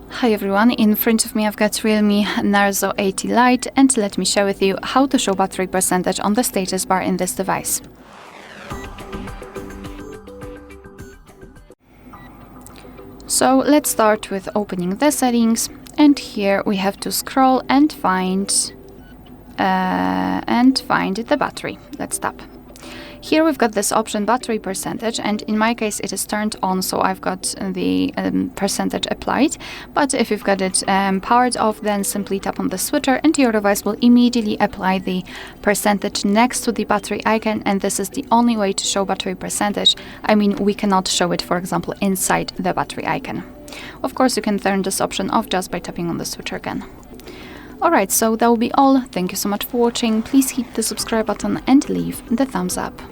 Hi everyone, in front of me I've got REALME Narzo 80 Lite, and let me share with you how to show battery percentage on the status bar in this device. So let's start with opening the settings, and here we have to scroll and find the battery. Let's tap. Here we've got this option battery percentage, and in my case it is turned on, so I've got the percentage applied. But if you've got it powered off, then simply tap on the switcher and your device will immediately apply the percentage next to the battery icon, and this is the only way to show battery percentage. I mean, we cannot show it, for example, inside the battery icon. Of course, you can turn this option off just by tapping on the switcher again. Alright, so that will be all. Thank you so much for watching. Please hit the subscribe button and leave the thumbs up.